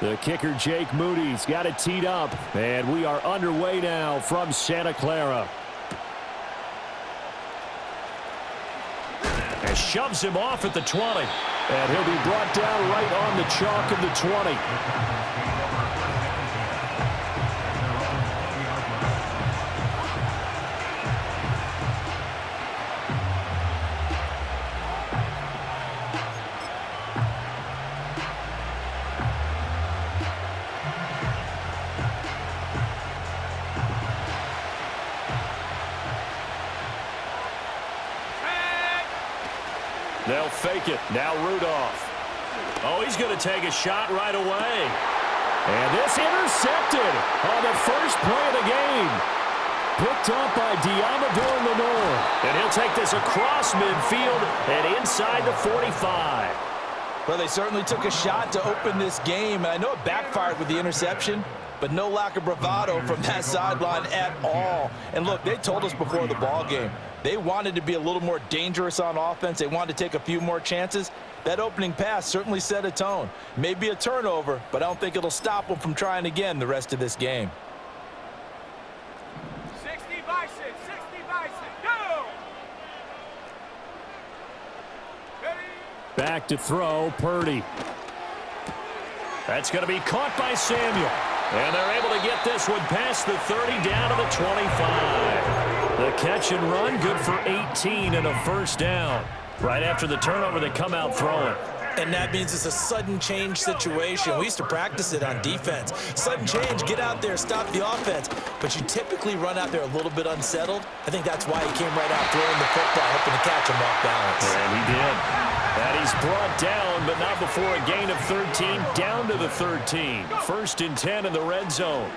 The kicker, Jake Moody's got it teed up. And we are underway now from Santa Clara. And shoves him off at the 20. And he'll be brought down right on the chalk of the 20. They'll fake it. Now Rudolph. Oh, he's going to take a shot right away. And this intercepted on the first play of the game. Picked up by Diamador Lenore. And he'll take this across midfield and inside the 45. Well, they certainly took a shot to open this game. And I know it backfired with the interception, but no lack of bravado from that sideline at all. And look, they told us before the ball game, they wanted to be a little more dangerous on offense. They wanted to take a few more chances. That opening pass certainly set a tone. Maybe a turnover, but I don't think it'll stop them from trying again the rest of this game. 60 Bison, go! Ready? Back to throw, Purdy. That's going to be caught by Samuel. And they're able to get this one past the 30 down to the 25. The catch and run, good for 18 and a first down. Right after the turnover, they come out throwing. And that means it's a sudden change situation. We used to practice it on defense. Sudden change, get out there, stop the offense. But you typically run out there a little bit unsettled. I think that's why he came right out throwing the football, hoping to catch him off balance. And he did. And he's brought down, but not before a gain of 13, down to the 13. First and 10 in the red zone.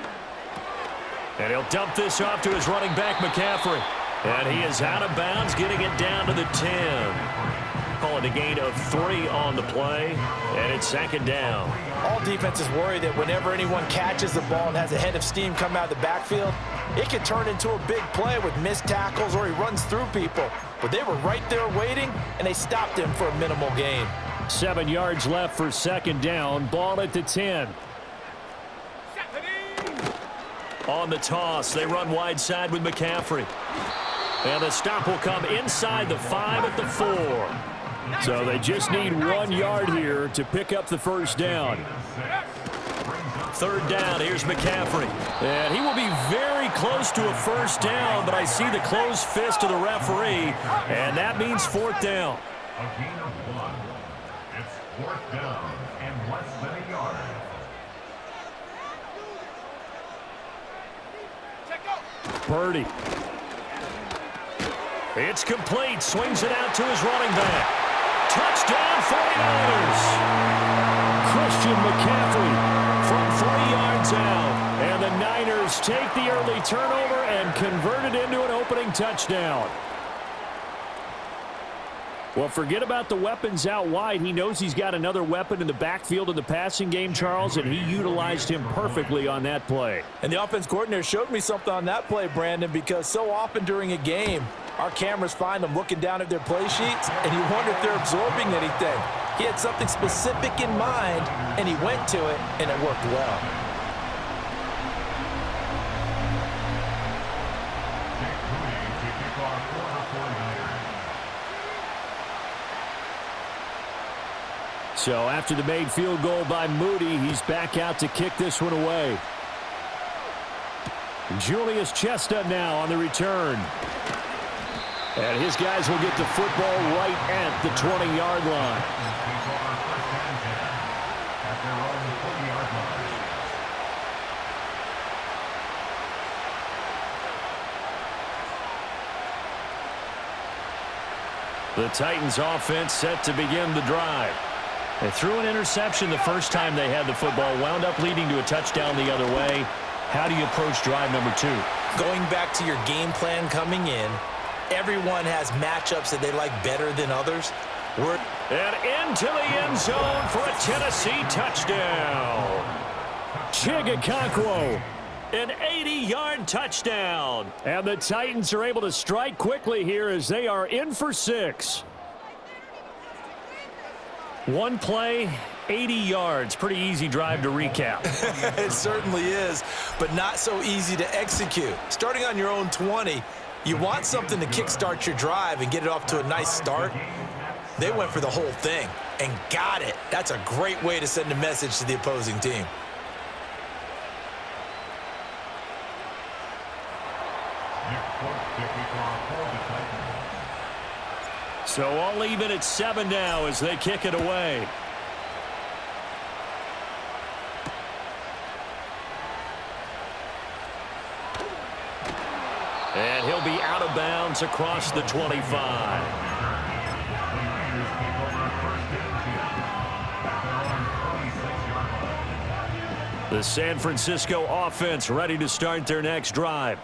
And he'll dump this off to his running back, McCaffrey. And he is out of bounds, getting it down to the 10. Call it a gain of 3 on the play, and it's second down. All defenses worry that whenever anyone catches the ball and has a head of steam come out of the backfield, it can turn into a big play with missed tackles or he runs through people. But they were right there waiting, and they stopped him for a minimal gain. 7 yards left for second down. Ball at the 10. On the toss, they run wide side with McCaffrey. And the stop will come inside the 5 at the 4. So they just need 1 yard here to pick up the first down. Third down, here's McCaffrey. And he will be very close to a first down, but I see the closed fist of the referee, and that means fourth down. A gain of 1. It's fourth down and less than a yard. Purdy. It's complete. Swings it out to his running back. Touchdown, 49ers. Christian McCaffrey from 40 yards out. And the Niners take the early turnover and convert it into an opening touchdown. Well, forget about the weapons out wide. He knows he's got another weapon in the backfield in the passing game, Charles, and he utilized him perfectly on that play. And the offense coordinator showed me something on that play, Brandon, because so often during a game, our cameras find them looking down at their play sheets, and you wonder if they're absorbing anything. He had something specific in mind, and he went to it, and it worked well. So after the made field goal by Moody, he's back out to kick this one away. Julius Chestnut now on the return. And his guys will get the football right at the 20-yard line. The Titans offense set to begin the drive. They threw an interception the first time they had the football, wound up leading to a touchdown the other way. How do you approach drive number 2? Going back to your game plan coming in, everyone has matchups that they like better than others. And into the end zone for a Tennessee touchdown. Chigakonkwo, an 80-yard touchdown. And the Titans are able to strike quickly here as they are in for 6. One play, 80 yards. Pretty easy drive to recap. It certainly is, but not so easy to execute. Starting on your own 20, you want something to kickstart your drive and get it off to a nice start. They went for the whole thing and got it. That's a great way to send a message to the opposing team. So all even at 7 now as they kick it away. And he'll be out of bounds across the 25. The San Francisco offense ready to start their next drive.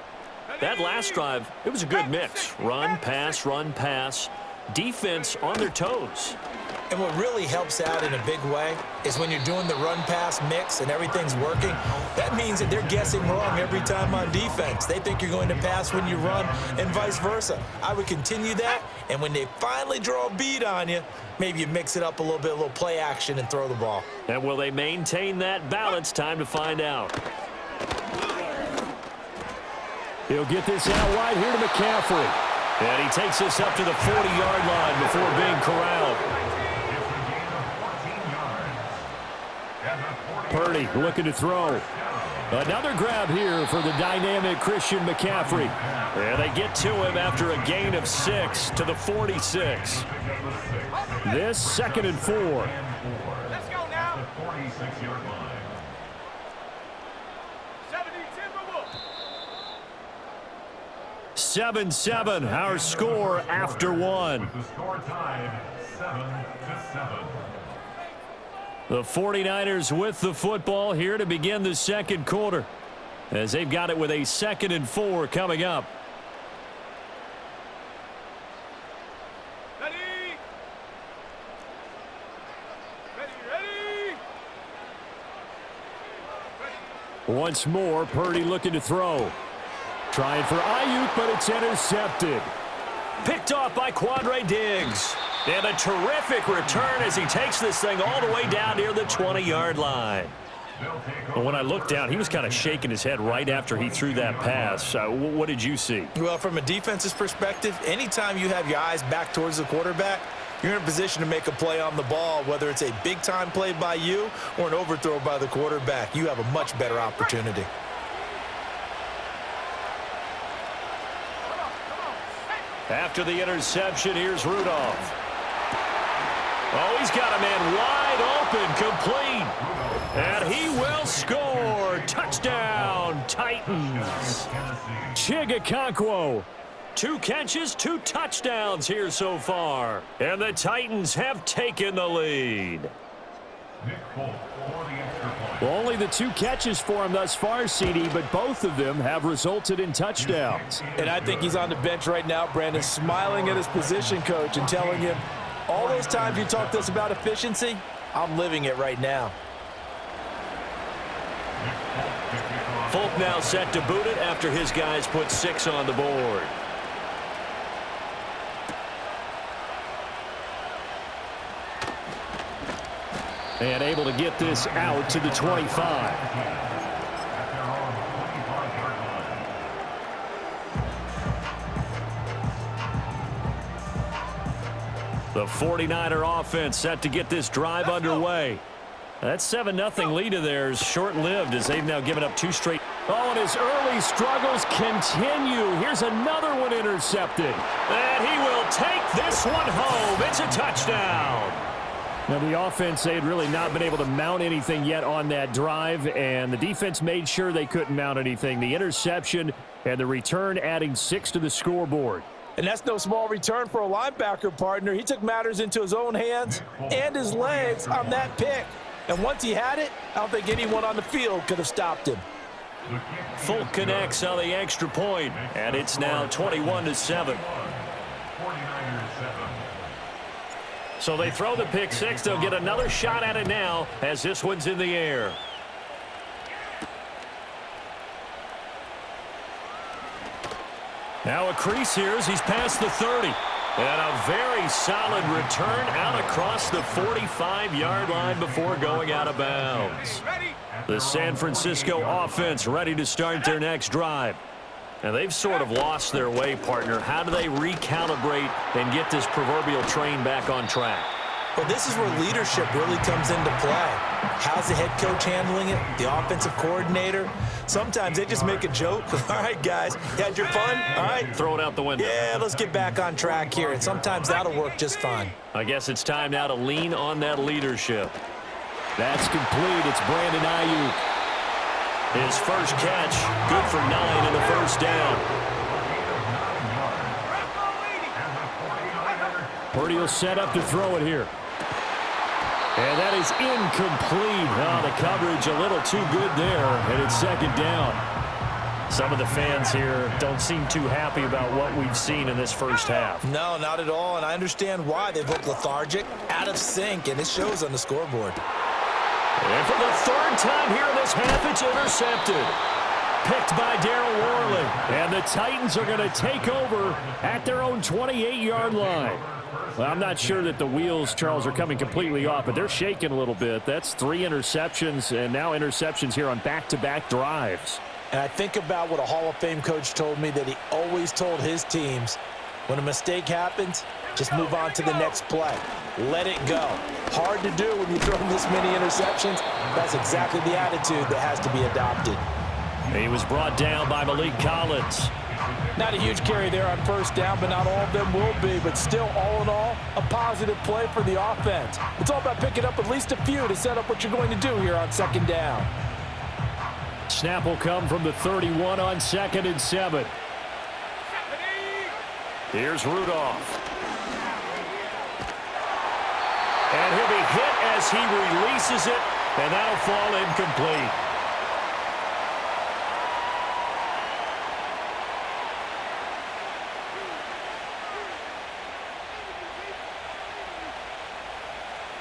That last drive, it was a good mix. Run, pass. Defense on their toes. And what really helps out in a big way is when you're doing the run-pass mix and everything's working, that means that they're guessing wrong every time on defense. They think you're going to pass when you run and vice versa. I would continue that, and when they finally draw a bead on you, maybe you mix it up a little play action and throw the ball. And will they maintain that balance? Time to find out. He'll get this out wide here to McCaffrey. And he takes this up to the 40-yard line before being corralled. Purdy looking to throw. Another grab here for the dynamic Christian McCaffrey. And they get to him after a gain of 6 to the 46. This 2nd and 4. Let's go now. The 46-yard line. 7-7, our score after 1. The score tied 7-7. The 49ers with the football here to begin the second quarter, as they've got it with a 2nd and 4 coming up. Ready? Once more, Purdy looking to throw. Trying for Ayuk, but it's intercepted. Picked off by Quandre Diggs. And a terrific return as he takes this thing all the way down near the 20-yard line. But when I looked down, he was kind of shaking his head right after he threw that pass. What did you see? Well, from a defense's perspective, anytime you have your eyes back towards the quarterback, you're in a position to make a play on the ball, whether it's a big-time play by you or an overthrow by the quarterback. You have a much better opportunity. After the interception, here's Rudolph. Oh, he's got a man wide open, complete. And he will score. Touchdown, Titans. Chigakonkwo. 2 catches, 2 touchdowns here so far. And the Titans have taken the lead. Only the 2 catches for him thus far, CD, but both of them have resulted in touchdowns. And I think he's on the bench right now, Brandon, smiling at his position coach and telling him, all those times you talked to us about efficiency, I'm living it right now. Folk now set to boot it after his guys put 6 on the board. And able to get this out to the 25. The 49er offense set to get this drive underway. That 7-0 lead of theirs short-lived as they've now given up 2 straight. Oh, and his early struggles continue. Here's another one intercepted. And he will take this one home. It's a touchdown. Now, the offense, they had really not been able to mount anything yet on that drive, and the defense made sure they couldn't mount anything. The interception and the return adding 6 to the scoreboard. And that's no small return for a linebacker partner. He took matters into his own hands and his legs on that pick. And once he had it, I don't think anyone on the field could have stopped him. Folk connects on the extra point, and it's now 21-7. So they throw the pick 6. They'll get another shot at it now as this one's in the air. Now a crease here as he's past the 30. And a very solid return out across the 45-yard line before going out of bounds. The San Francisco offense ready to start their next drive. And they've sort of lost their way, partner. How do they recalibrate and get this proverbial train back on track? Well, this is where leadership really comes into play. How's the head coach handling it? The offensive coordinator? Sometimes they just make a joke. All right, guys, you had your fun? All right. Throw it out the window. Yeah, let's get back on track here. And sometimes that'll work just fine. I guess it's time now to lean on that leadership. That's complete. It's Brandon Ayuk. His first catch, good for 9 in the first down. Purdy will set up to throw it here. And that is incomplete. Oh, the coverage a little too good there, and it's second down. Some of the fans here don't seem too happy about what we've seen in this first half. No, not at all, and I understand why. They've looked lethargic, out of sync, and it shows on the scoreboard. And for the third time here in this half, it's intercepted. Picked by Darryl Worley. And the Titans are going to take over at their own 28-yard line. Well, I'm not sure that the wheels, Charles, are coming completely off, but they're shaking a little bit. That's 3 interceptions, and now interceptions here on back-to-back drives. And I think about what a Hall of Fame coach told me, that he always told his teams, when a mistake happens, just move on to the next play. Let it go. Hard to do when you throw this many interceptions. That's exactly the attitude that has to be adopted. He was brought down by Malik Collins. Not a huge carry there on first down, but not all of them will be. But still, all in all, a positive play for the offense. It's all about picking up at least a few to set up what you're going to do here on second down. Snap will come from the 31 on 2nd and 7. Here's Rudolph. And he'll be hit as he releases it, and that'll fall incomplete.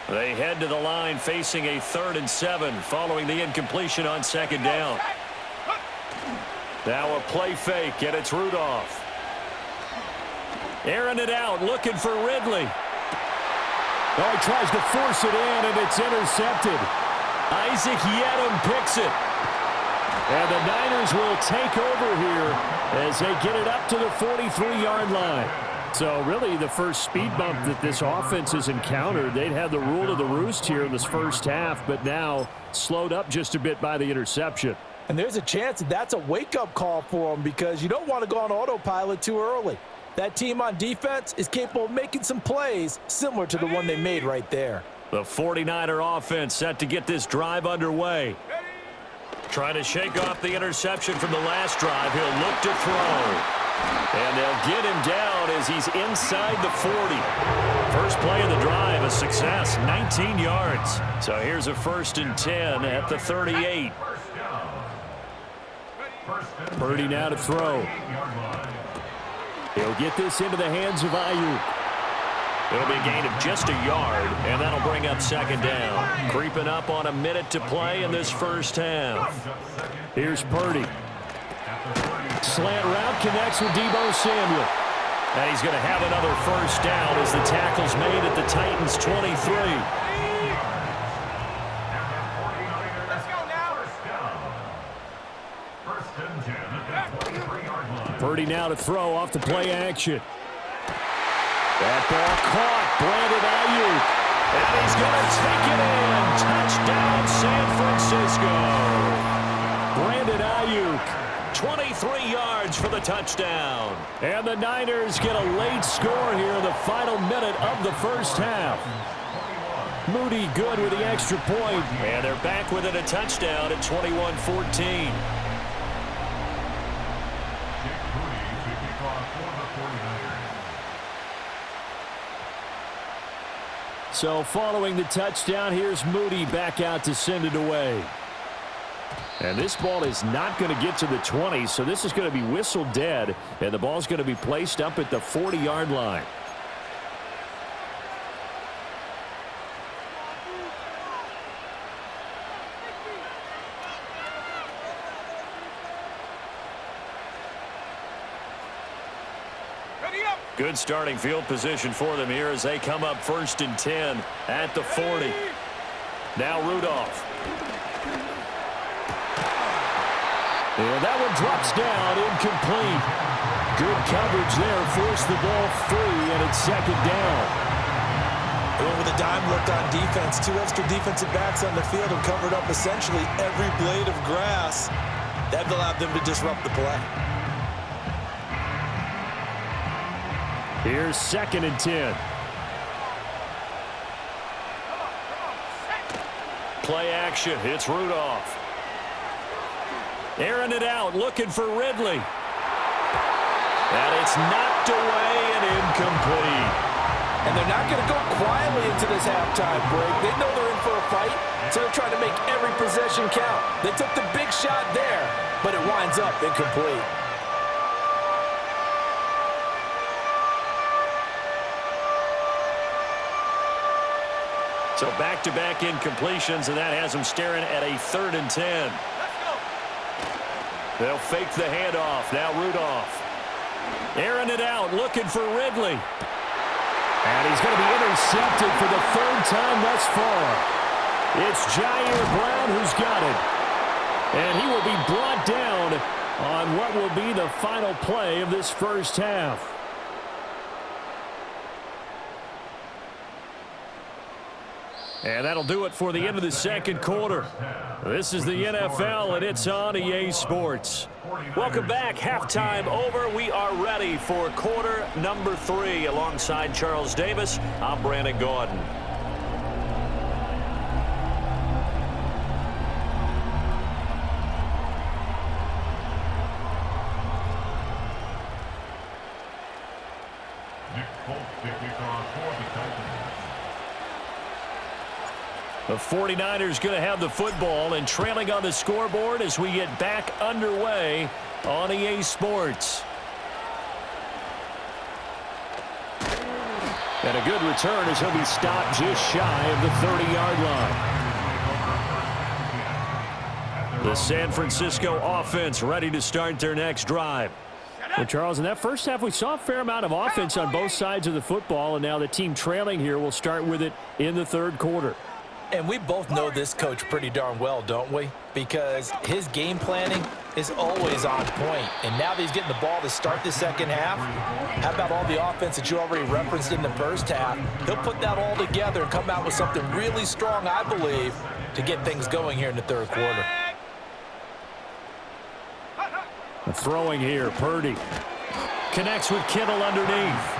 They head to the line facing a 3rd and 7 following the incompletion on second down. Now a play fake, and it's Rudolph. Airing it out, looking for Ridley. Oh, he tries to force it in, and it's intercepted. Isaac Yedem picks it. And the Niners will take over here as they get it up to the 43-yard line. So really the first speed bump that this offense has encountered. They'd had the rule of the roost here in this first half, but now slowed up just a bit by the interception. And there's a chance that that's a wake-up call for them, because you don't want to go on autopilot too early. That team on defense is capable of making some plays similar to the one they made right there. The 49er offense set to get this drive underway. Trying to shake off the interception from the last drive. He'll look to throw. And they'll get him down as he's inside the 40. First play of the drive, a success, 19 yards. So here's a 1st and 10 at the 38. Purdy now to throw. He'll get this into the hands of Ayuk. It'll be a gain of just a yard, and that'll bring up second down. Creeping up on a minute to play in this first half. Here's Purdy. Slant route connects with Deebo Samuel. And he's going to have another first down as the tackle's made at the Titans' 23. Let's go now. Purdy now to throw off the play action. That ball caught. Brandon Ayuk. And he's going to take it in. Touchdown, San Francisco. Brandon Ayuk. 23 yards for the touchdown. And the Niners get a late score here in the final minute of the first half. Moody good with the extra point. And they're back within a touchdown at 21-14. So following the touchdown, here's Moody back out to send it away. And this ball is not going to get to the 20, so this is going to be whistled dead, and the ball's going to be placed up at the 40-yard line. Ready up. Good starting field position for them here as they come up 1st and 10 at the 40. Now Rudolph. And that one drops down, incomplete. Good coverage there, forced the ball free, and it's 2nd down. And with a dime look on defense, 2 extra defensive backs on the field and covered up essentially every blade of grass. That allowed them to disrupt the play. Here's 2nd and 10. Play action. It's Rudolph. Airing it out, looking for Ridley. And it's knocked away and incomplete. And they're not going to go quietly into this halftime break. They know they're in for a fight, so they're trying to make every possession count. They took the big shot there, but it winds up incomplete. So back-to-back incompletions, and that has them staring at a 3rd and 10. They'll fake the handoff. Now Rudolph. Airing it out, looking for Ridley. And he's going to be intercepted for the 3rd time thus far. It's Jair Brown who's got it. And he will be brought down on what will be the final play of this first half. And that'll do it for the end of the 2nd quarter. This is the NFL, and it's on EA Sports. Welcome back. Halftime over. We are ready for quarter number 3. Alongside Charles Davis, I'm Brandon Gordon. The 49ers going to have the football and trailing on the scoreboard as we get back underway on EA Sports. And a good return as he'll be stopped just shy of the 30-yard line. The San Francisco offense ready to start their next drive. Well, Charles, in that first half, we saw a fair amount of offense on both sides of the football, and now the team trailing here will start with it in the 3rd quarter. And we both know this coach pretty darn well, don't we? Because his game planning is always on point. And now that he's getting the ball to start the 2nd half, how about all the offense that you already referenced in the first half? He'll put that all together and come out with something really strong, I believe, to get things going here in the 3rd quarter. Throwing here, Purdy. Connects with Kittle underneath.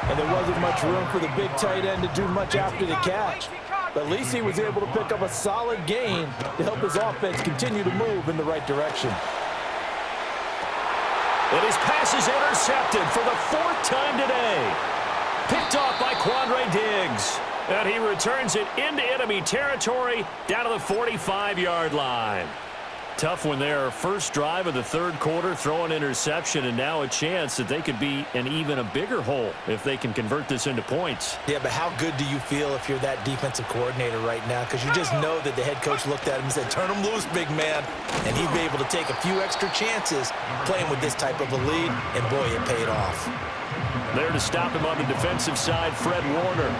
And there wasn't much room for the big tight end to do much after the catch. But at least he was able to pick up a solid gain to help his offense continue to move in the right direction. And his pass is intercepted for the 4th time today. Picked off by Quandre Diggs. And he returns it into enemy territory down to the 45-yard line. Tough one there. First drive of the 3rd quarter, throw an interception, and now a chance that they could be in even a bigger hole if they can convert this into points. Yeah, but how good do you feel if you're that defensive coordinator right now? Because you just know that the head coach looked at him and said, turn him loose, big man. And he'd be able to take a few extra chances playing with this type of a lead, and boy, it paid off. There to stop him on the defensive side, Fred Warner.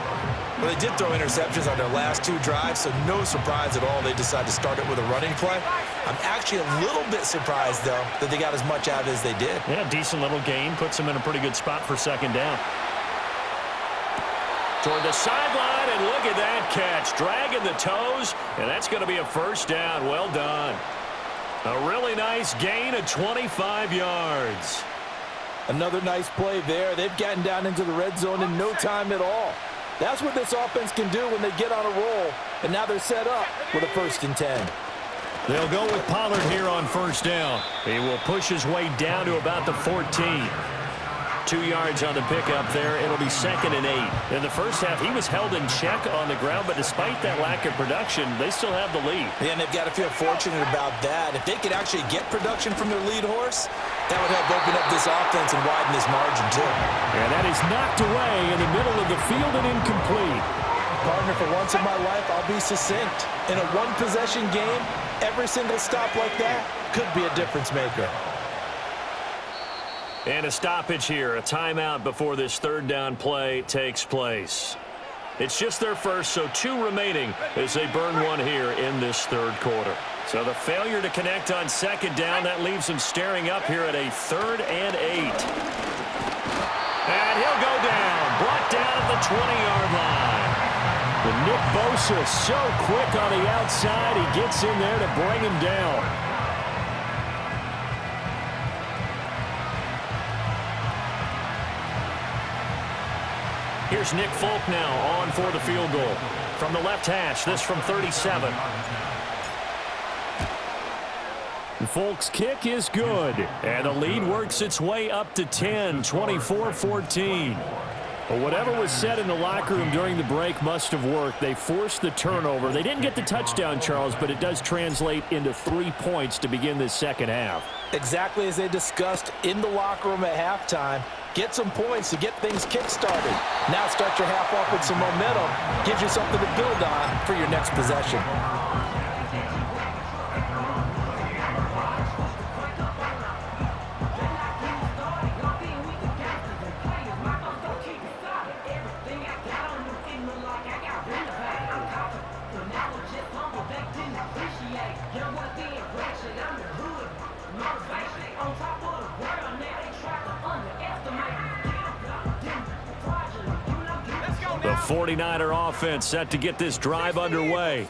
Well, they did throw interceptions on their last 2 drives, so no surprise at all they decided to start it with a running play. I'm actually a little bit surprised, though, that they got as much out as they did. Yeah, decent little gain. Puts them in a pretty good spot for 2nd down. Toward the sideline, and look at that catch. Dragging the toes, and that's going to be a 1st down. Well done. A really nice gain of 25 yards. Another nice play there. They've gotten down into the red zone in no time at all. That's what this offense can do when they get on a roll. And now they're set up with a 1st and 10. They'll go with Pollard here on 1st down. He will push his way down to about the 14. 2 yards on the pickup there. It'll be 2nd and 8. In the first half, he was held in check on the ground, but despite that lack of production, they still have the lead. Yeah, and they've got to feel fortunate about that. If they could actually get production from their lead horse, that would help open up this offense and widen this margin, too. And that is knocked away in the middle of the field and incomplete. Partner, for once in my life, I'll be succinct. In a one-possession game, every single stop like that could be a difference maker. And a stoppage here, a timeout before this third down play takes place. It's just their first, so 2 remaining as they burn one here in this third quarter. So the failure to connect on second down, that leaves them staring up here at a 3rd and 8. And he'll go down, brought down at the 20-yard line. And Nick Bosa so quick on the outside, he gets in there to bring him down. Here's Nick Folk now on for the field goal. From the left hash, this from 37. Folk's kick is good. And the lead works its way up to 10, 24-14. Well, whatever was said in the locker room during the break must have worked. They forced the turnover. They didn't get the touchdown, Charles, but it does translate into 3 points to begin this second half. Exactly as they discussed in the locker room at halftime. Get some points to get things kick-started. Now start your half off with some momentum. Gives you something to build on for your next possession. The 49er offense set to get this drive underway.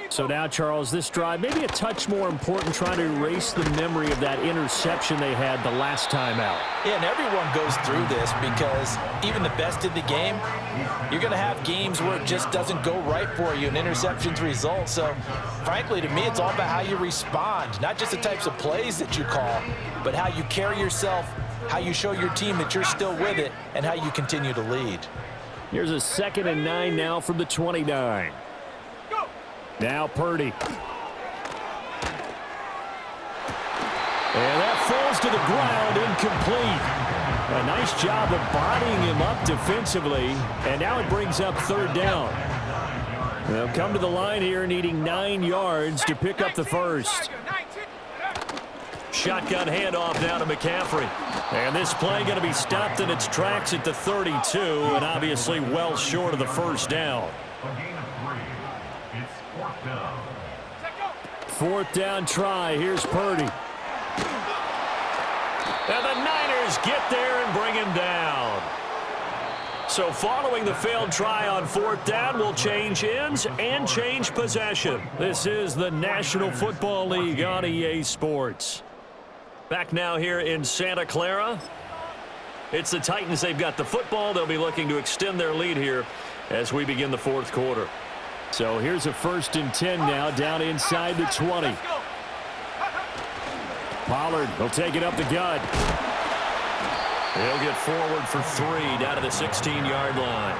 So now, Charles, this drive maybe a touch more important, trying to erase the memory of that interception they had the last time out. Yeah, and everyone goes through this because even the best in the game, you're going to have games where it just doesn't go right for you and interceptions result. So, frankly, to me, it's all about how you respond, not just the types of plays that you call, but how you carry yourself, how you show your team that you're still with it, and how you continue to lead. Here's a 2nd and 9 now from the 29. Now Purdy. And that falls to the ground, incomplete. A nice job of bodying him up defensively. And now it brings up 3rd down. They'll come to the line here needing 9 yards to pick up the first. Shotgun handoff now to McCaffrey. And this play going to be stopped in its tracks at the 32, and obviously well short of the first down. Fourth down try. Here's Purdy. And the Niners get there and bring him down. So following the failed try on 4th down, will change ends and change possession. This is the National Football League on EA Sports. Back now here in Santa Clara. It's the Titans. They've got the football. They'll be looking to extend their lead here as we begin the 4th quarter. So here's a 1st and 10 now down inside the 20. Pollard will take it up the gut. He'll get forward for 3 down to the 16-yard line.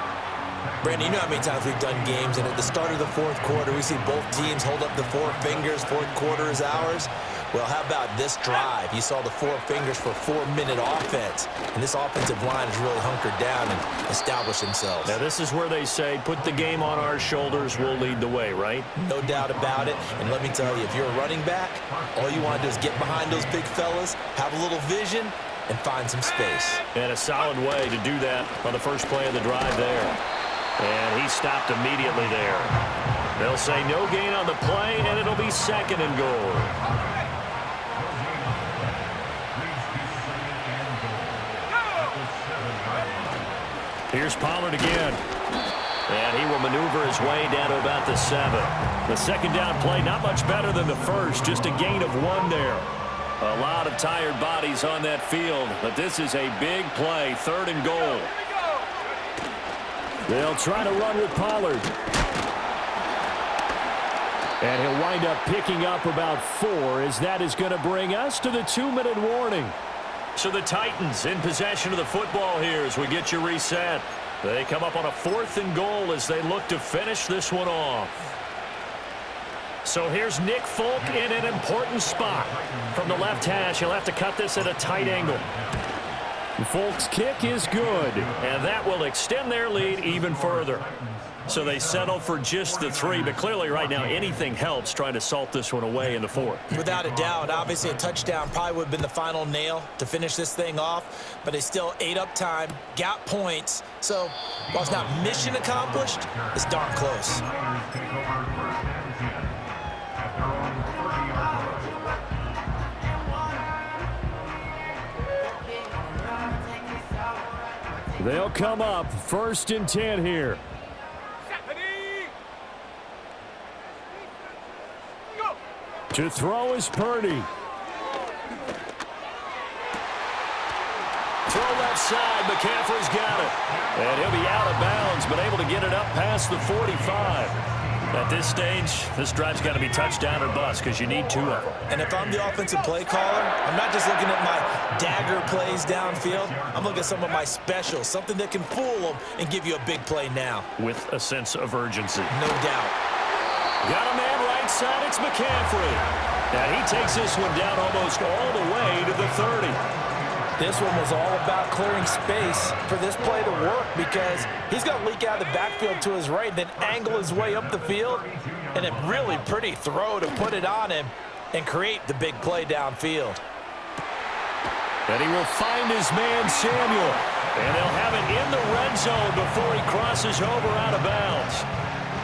Brandon, you know how many times we've done games, and at the start of the 4th quarter, we see both teams hold up the 4 fingers, 4th quarter is ours. Well, how about this drive? You saw the 4 fingers for 4-minute offense, and this offensive line has really hunkered down and established themselves. Now, this is where they say, put the game on our shoulders, we'll lead the way, right? No doubt about it, and let me tell you, if you're a running back, all you want to do is get behind those big fellas, have a little vision, and find some space. And a solid way to do that on the first play of the drive there. And he stopped immediately there. They'll say no gain on the play, and it'll be 2nd and goal. Here's Pollard again. And he will maneuver his way down to about the 7. The 2nd down play, not much better than the first, just a gain of 1 there. A lot of tired bodies on that field, but this is a big play, 3rd and goal. They'll try to run with Pollard. And he'll wind up picking up about 4, as that is going to bring us to the 2-minute warning. So the Titans in possession of the football here as we get you reset. They come up on a 4th and goal as they look to finish this one off. So here's Nick Folk in an important spot. From the left hash, he'll have to cut this at a tight angle. Folk's kick is good, and that will extend their lead even further. So they settle for just the 3, but clearly right now anything helps trying to salt this one away in the 4th. Without a doubt, obviously a touchdown probably would have been the final nail to finish this thing off, but they still ate up time, got points. So while it's not mission accomplished, it's darn close. They'll come up 1st and 10 here. To throw is Purdy. Throw left side. McCaffrey's got it. And he'll be out of bounds, but able to get it up past the 45. At this stage, this drive's got to be touchdown or bust because you need 2 of them. And if I'm the offensive play caller, I'm not just looking at my dagger plays downfield. I'm looking at some of my specials, something that can fool them and give you a big play now. With a sense of urgency. No doubt. Got a man right side. It's McCaffrey. And he takes this one down almost all the way to the 30. This one was all about clearing space for this play to work because he's going to leak out of the backfield to his right, then angle his way up the field, and a really pretty throw to put it on him and create the big play downfield. And he will find his man, Samuel. And they'll have it in the red zone before he crosses over out of bounds.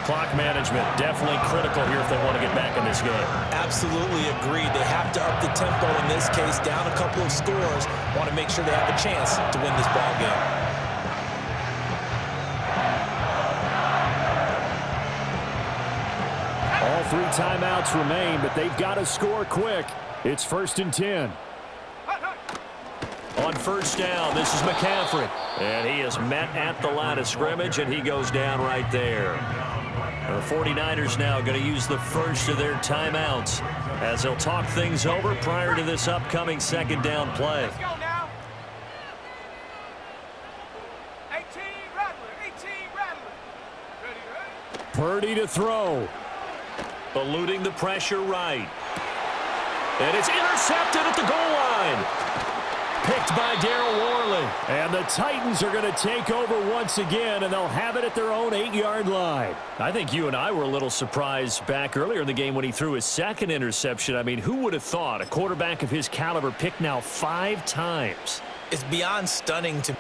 Clock management definitely critical here if they want to get back in this game. Absolutely agreed. They have to up the tempo in this case, down a couple of scores. Want to make sure they have a chance to win this ball game. All 3 timeouts remain, but they've got to score quick. It's 1st and 10. On 1st down, this is McCaffrey. And he is met at the line of scrimmage, and he goes down right there. The 49ers now going to use the first of their timeouts as they'll talk things over prior to this upcoming 2nd down play. Let's go now. 18 Rattler, 18 Rattler. Ready, ready? Purdy to throw. Eluding the pressure right. And it's intercepted at the goal line. Picked by Darryl Worley. And the Titans are going to take over once again, and they'll have it at their own 8-yard line. I think you and I were a little surprised back earlier in the game when he threw his 2nd interception. I mean, who would have thought a quarterback of his caliber picked now 5 times? It's beyond stunning to